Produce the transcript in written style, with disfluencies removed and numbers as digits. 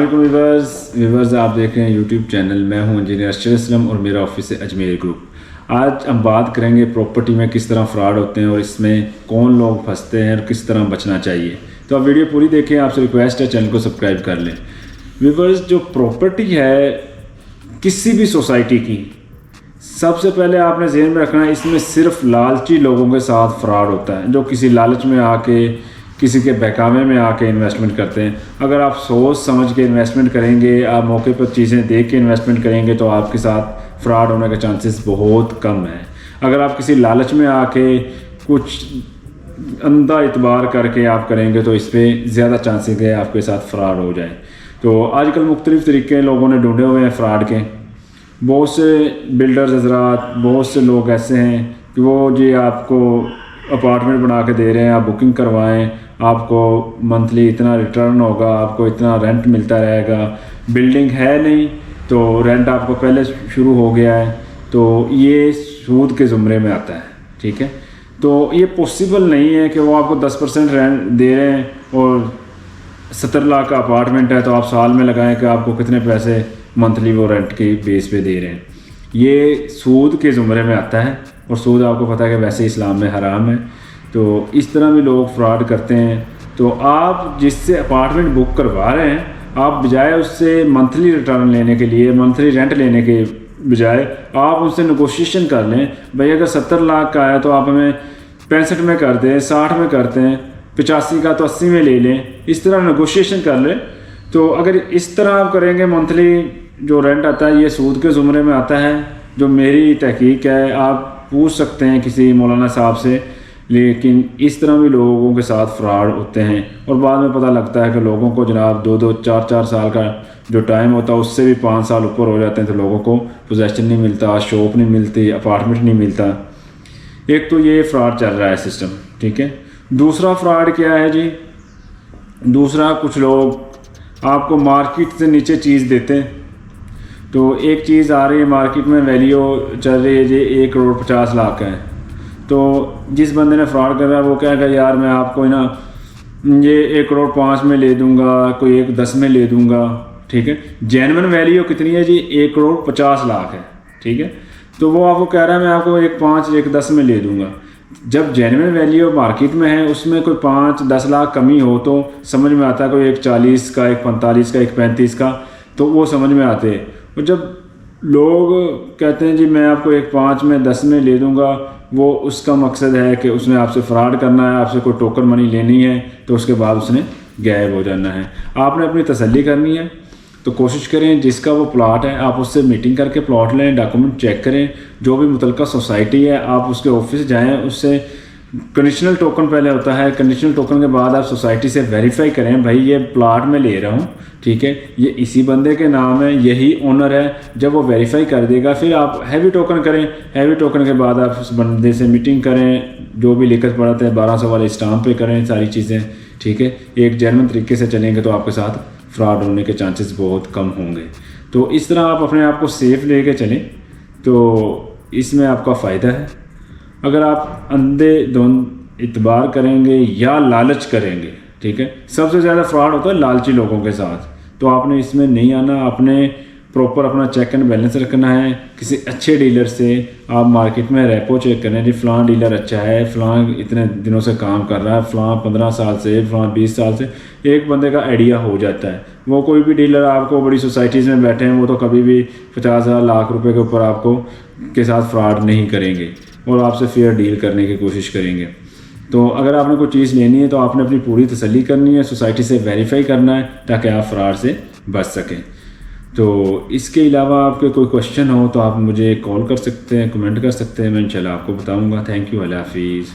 वालेकुम व्यूवर्स, आप देख रहे हैं यूट्यूब चैनल। मैं हूं इंजीनियर अरशद असलम और मेरा ऑफिस है अजमेर ग्रुप। आज हम बात करेंगे प्रॉपर्टी में किस तरह फ्रॉड होते हैं और इसमें कौन लोग फंसते हैं और किस तरह बचना चाहिए। तो आप वीडियो पूरी देखें, आपसे रिक्वेस्ट है चैनल को सब्सक्राइब कर लें। व्यूवर्स, जो प्रॉपर्टी है किसी भी सोसाइटी की, सबसे पहले आपने ज़हन में रखना है इसमें सिर्फ लालची लोगों के साथ फ्रॉड होता है, जो किसी लालच में आके किसी के बहकावे में आके इन्वेस्टमेंट करते हैं। अगर आप सोच समझ के इन्वेस्टमेंट करेंगे, आप मौके पर चीज़ें देख के इन्वेस्टमेंट करेंगे तो आपके साथ फ्रॉड होने के चांसेस बहुत कम है। अगर आप किसी लालच में आके कुछ अंधा इतबार करके आप करेंगे तो इस पर ज़्यादा चांसेस है आपके साथ फ्रॉड हो जाए। तो आजकल मुख्तलिफ़ तरीके लोगों ने ढूंढे हुए हैं फ्रॉड के। बहुत से बिल्डर्स हज़रात, बहुत से लोग ऐसे हैं कि वो जी आपको अपार्टमेंट बना के दे रहे हैं, आप बुकिंग करवाएं, आपको मंथली इतना रिटर्न होगा, आपको इतना रेंट मिलता रहेगा। बिल्डिंग है नहीं तो रेंट आपको पहले शुरू हो गया है, तो ये सूद के ज़ुमरे में आता है। ठीक है, तो ये पॉसिबल नहीं है कि वो आपको 10% रेंट दे रहे हैं और 70 लाख का अपार्टमेंट है तो आप साल में लगाएं कि आपको कितने पैसे मंथली वो रेंट के बेस पे दे रहे हैं। ये सूद के ज़ुमरे में आता है और सूद आपको पता है कि वैसे इस्लाम में हराम है। तो इस तरह भी लोग फ्रॉड करते हैं। तो आप जिससे अपार्टमेंट बुक करवा रहे हैं, आप बजाय उससे मंथली रिटर्न लेने के लिए, मंथली रेंट लेने के बजाय आप उनसे नेगोशिएशन कर लें। भाई अगर 70 लाख का है तो आप हमें 65 में कर दें, 60 में करते हैं, 85 का तो 80 में ले लें। इस तरह नेगोशिएशन कर लें। तो अगर इस तरह आप करेंगे, मंथली जो रेंट आता है ये सूद के ज़ुमरे में आता है। जो मेरी तहकीक है, आप पूछ सकते हैं किसी मौलाना साहब से, लेकिन इस तरह भी लोगों के साथ फ्रॉड होते हैं और बाद में पता लगता है कि लोगों को जनाब 2-2, 4-4 साल का जो टाइम होता है उससे भी 5 साल ऊपर हो जाते हैं तो लोगों को पोजेसन नहीं मिलता, शॉप नहीं मिलती, अपार्टमेंट नहीं मिलता। एक तो ये फ्रॉड चल रहा है सिस्टम। ठीक है, दूसरा फ्रॉड क्या है जी? दूसरा, कुछ लोग आपको मार्केट से नीचे चीज़ देते हैं। तो एक चीज़ आ रही है मार्केट में, वैल्यू चल रही है जी 1 करोड़ 50 लाख का है। तो जिस बंदे ने फ्रॉड कर रहा है वो क्या कहे, यार मैं आपको ना ये 1 करोड़ 5 में ले दूंगा, कोई 1 10 में ले दूंगा। ठीक है, जेन्युइन वैल्यू कितनी है जी? 1 करोड़ 50 लाख है। ठीक है, तो वो आपको कह रहा है मैं आपको 1 5 1 10 में ले दूंगा। जब जेन्युइन वैल्यू मार्केट में है उसमें कोई 5-10 लाख कमी हो तो समझ में आता है, कोई 1 40 का, 1 45 का, 1 35 का, तो वो समझ में आते हैं। और जब लोग कहते हैं जी मैं आपको 1 5 में 10 में ले दूंगा, वो उसका मकसद है कि उसने आपसे फ्रॉड करना है, आपसे कोई टोकन मनी लेनी है, तो उसके बाद उसने गायब हो जाना है। आपने अपनी तसल्ली करनी है तो कोशिश करें जिसका वो प्लॉट है आप उससे मीटिंग करके प्लॉट लें, डॉक्यूमेंट चेक करें। जो भी मुतलका सोसाइटी है आप उसके ऑफिस जाएँ, उससे कंडीशनल टोकन पहले होता है। कंडीशनल टोकन के बाद आप सोसाइटी से वेरीफाई करें, भाई ये प्लॉट मैं ले रहा हूँ, ठीक है, ये इसी बंदे के नाम है, यही ओनर है। जब वो वेरीफाई कर देगा फिर आप हैवी टोकन करें। हैवी टोकन के बाद आप उस बंदे से मीटिंग करें, जो भी लिखत पढ़ाते हैं 1200 वाले स्टाम्प पे करें सारी चीज़ें। ठीक है, एक जेन्युइन तरीके से चलेंगे तो आपके साथ फ्रॉड होने के चांसेस बहुत कम होंगे। तो इस तरह आप अपने आप को सेफ लेके चलें तो इसमें आपका फ़ायदा है। अगर आप अंधे इतबार करेंगे या लालच करेंगे, ठीक है, सबसे ज़्यादा फ्रॉड होता है लालची लोगों के साथ। तो आपने इसमें नहीं आना। आपने प्रॉपर अपना चेक एंड बैलेंस रखना है। किसी अच्छे डीलर से आप मार्केट में रेपो चेक करें, जी फ़लाँ डीलर अच्छा है, फ़लाँ इतने दिनों से काम कर रहा है, फ़लाँ 15 साल से, फ़लाँ 20 साल से। एक बंदे का आइडिया हो जाता है। वो कोई भी डीलर आपको बड़ी सोसाइटीज़ में बैठे हैं वो तो कभी भी 50,000 लाख रुपए के ऊपर आपको के साथ फ्रॉड नहीं करेंगे और आपसे फेयर डील करने की कोशिश करेंगे। तो अगर आपने कोई चीज़ लेनी है तो आपने अपनी पूरी तसल्ली करनी है, सोसाइटी से वेरीफाई करना है ताकि आप फ्रॉड से बच सकें। तो इसके अलावा आपके कोई क्वेश्चन हो तो आप मुझे कॉल कर सकते हैं, कमेंट कर सकते हैं, मैं इंशाल्लाह आपको बताऊंगा। थैंक यू, अल्लाह हाफिज़।